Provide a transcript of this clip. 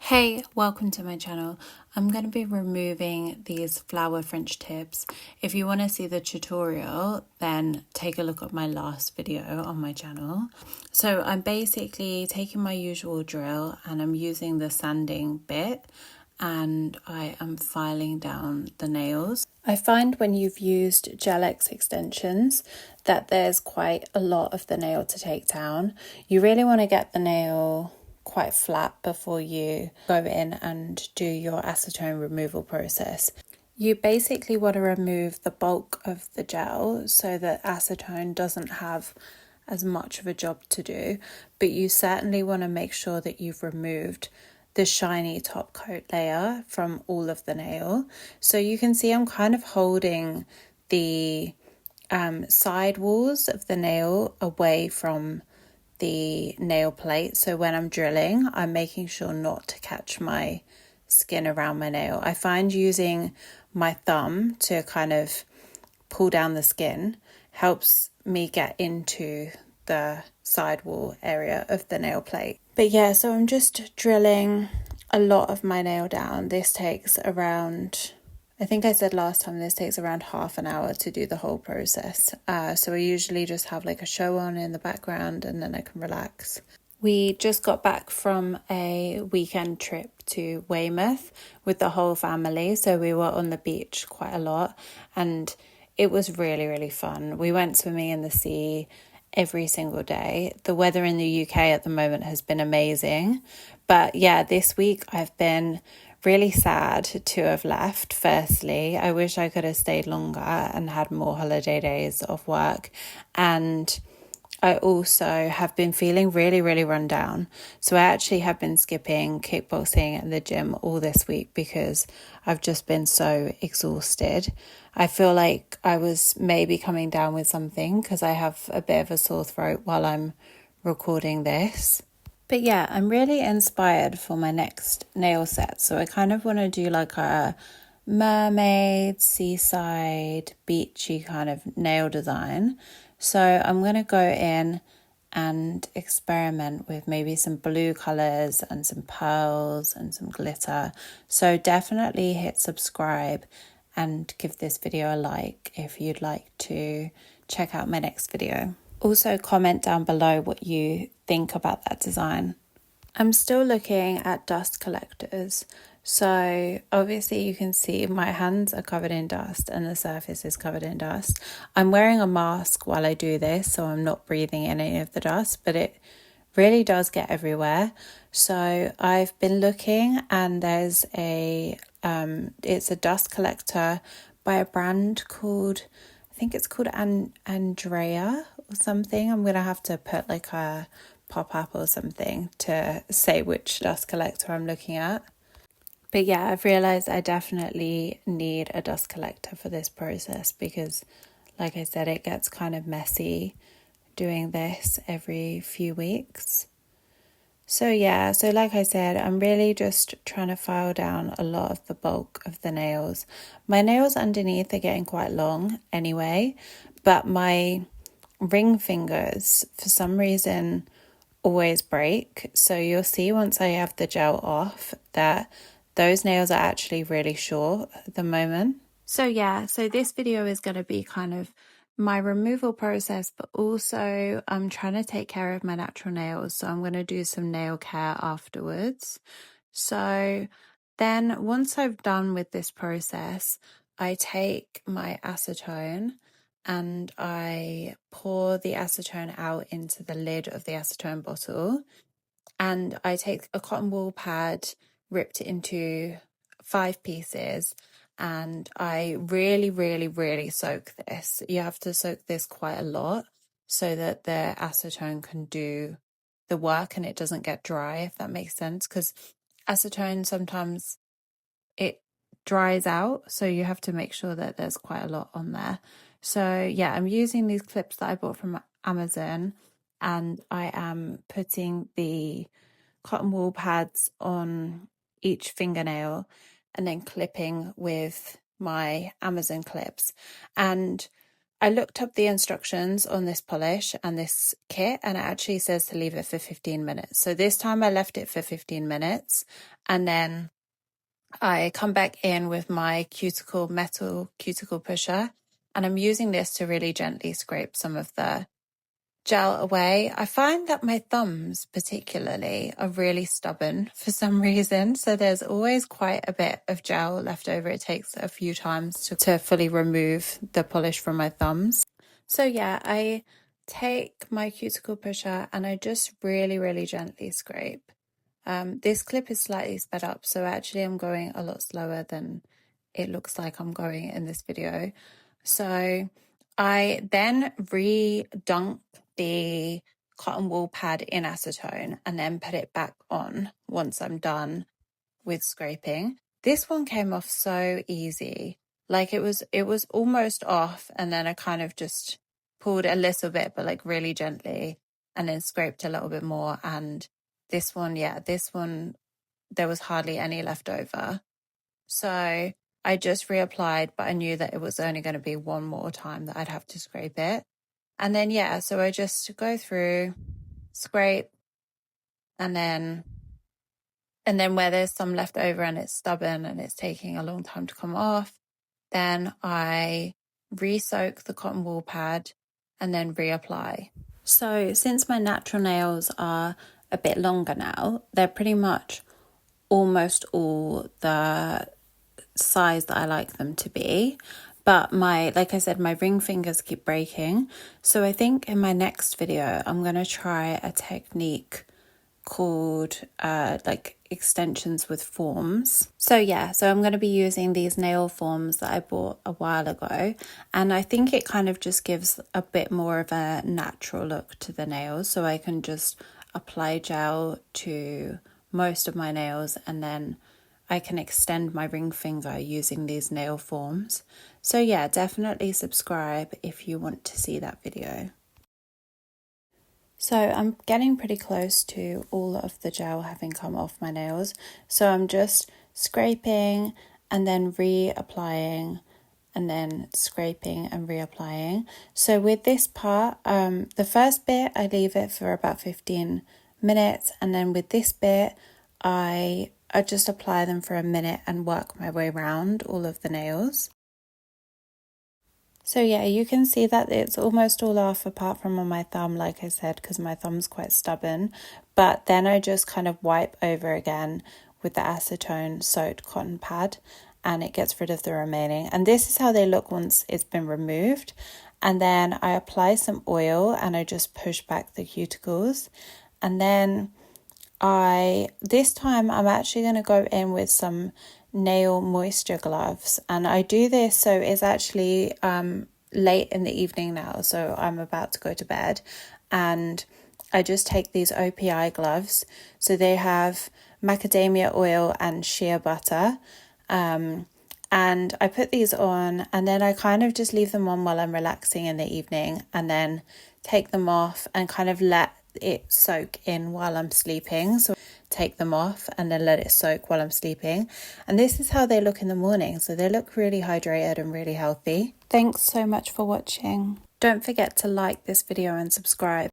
Hey, welcome to my channel. I'm going to be removing these flower French tips. If you want to see the tutorial, then take a look at my last video on my channel. So I'm basically taking my usual drill and I'm using the sanding bit and I am filing down the nails. I find when you've used Gel X extensions that there's quite a lot of the nail to take down. You really want to get the nail quite flat before you go in and do your acetone removal process. You basically want to remove the bulk of the gel so that acetone doesn't have as much of a job to do, but you certainly want to make sure that you've removed the shiny top coat layer from all of the nail. So you can see I'm kind of holding the side walls of the nail away from the nail plate, so when I'm drilling I'm making sure not to catch my skin around my nail. I find using my thumb to kind of pull down the skin helps me get into the sidewall area of the nail plate. But yeah, so I'm just drilling a lot of my nail down. This takes around, I think I said last time, this takes around half an hour to do the whole process. So I usually just have like a show on in the background and then I can relax. We just got back from a weekend trip to Weymouth with the whole family. So we were on the beach quite a lot and it was really, really fun. We went swimming in the sea every single day. The weather in the UK at the moment has been amazing. But yeah, this week I've been really sad to have left. Firstly, I wish I could have stayed longer and had more holiday days off work. And I also have been feeling really, really run down. So I actually have been skipping kickboxing at the gym all this week because I've just been so exhausted. I feel like I was maybe coming down with something because I have a bit of a sore throat while I'm recording this. But yeah, I'm really inspired for my next nail set. So I kind of want to do like a mermaid, seaside, beachy kind of nail design. So I'm going to go in and experiment with maybe some blue colours and some pearls and some glitter. So definitely hit subscribe and give this video a like if you'd like to check out my next video. Also comment down below what you think about that design. I'm still looking at dust collectors. So obviously you can see my hands are covered in dust and the surface is covered in dust. I'm wearing a mask while I do this, so I'm not breathing in any of the dust, but it really does get everywhere. So I've been looking and there's it's a dust collector by a brand called, I think it's called Andrea or something. I'm going to have to put like a pop-up or something to say which dust collector I'm looking at. But yeah, I've realised I definitely need a dust collector for this process because, like I said, it gets kind of messy doing this every few weeks. So yeah, so like I said, I'm really just trying to file down a lot of the bulk of the nails. My nails underneath are getting quite long anyway, but my ring fingers, for some reason, always break. So you'll see once I have the gel off that those nails are actually really short at the moment. So yeah, so this video is going to be kind of my removal process, but also I'm trying to take care of my natural nails. So I'm going to do some nail care afterwards. So then once I've done with this process, I take my acetone and I pour the acetone out into the lid of the acetone bottle. And I take a cotton wool pad, ripped it into 5 pieces, and I really, really, really soak this. You have to soak this quite a lot so that the acetone can do the work and it doesn't get dry, if that makes sense. Because acetone, sometimes it dries out, so you have to make sure that there's quite a lot on there. So yeah, I'm using these clips that I bought from Amazon and I am putting the cotton wool pads on each fingernail and then clipping with my Amazon clips. And I looked up the instructions on this polish and this kit, and it actually says to leave it for 15 minutes. So this time I left it for 15 minutes, and then I come back in with my Cuticle metal cuticle pusher, and I'm using this to really gently scrape some of the gel away. I find that my thumbs particularly are really stubborn for some reason, so there's always quite a bit of gel left over. It takes a few times to fully remove the polish from my thumbs. So yeah, I take my cuticle pusher and I just really gently scrape. This clip is slightly sped up, so actually I'm going a lot slower than it looks like I'm going in this video. So I then re-dunk the cotton wool pad in acetone and then put it back on once I'm done with scraping. This one came off so easy. Like it was almost off, and then I kind of just pulled a little bit, but like really gently, and then scraped a little bit more. And this one, there was hardly any left over. So I just reapplied, but I knew that it was only going to be one more time that I'd have to scrape it. And then, so I just go through, scrape, and then where there's some left over and it's stubborn and it's taking a long time to come off, then I re-soak the cotton wool pad and then reapply. So since my natural nails are a bit longer now, they're pretty much almost all the size that I like them to be. But like I said, my ring fingers keep breaking. So I think in my next video, I'm going to try a technique called like extensions with forms. So I'm going to be using these nail forms that I bought a while ago, and I think it kind of just gives a bit more of a natural look to the nails, so I can just apply gel to most of my nails and then I can extend my ring finger using these nail forms. So definitely subscribe if you want to see that video. So I'm getting pretty close to all of the gel having come off my nails. So I'm just scraping and then reapplying and then scraping and reapplying. So with this part, the first bit, I leave it for about 15 minutes. And then with this bit, I just apply them for a minute and work my way around all of the nails. So you can see that it's almost all off apart from on my thumb, like I said, because my thumb's quite stubborn. But then I just kind of wipe over again with the acetone soaked cotton pad and it gets rid of the remaining. And this is how they look once it's been removed. And then I apply some oil and I just push back the cuticles. And then this time I'm actually going to go in with some nail moisture gloves, and I do this so it's actually late in the evening now, so I'm about to go to bed, and I just take these OPI gloves. So they have macadamia oil and shea butter, and I put these on and then I kind of just leave them on while I'm relaxing in the evening, and then take them off and kind of let it soak in while I'm sleeping. So take them off and then let it soak while I'm sleeping. And this is how they look in the morning. So they look really hydrated and really healthy. Thanks so much for watching. Don't forget to like this video and subscribe.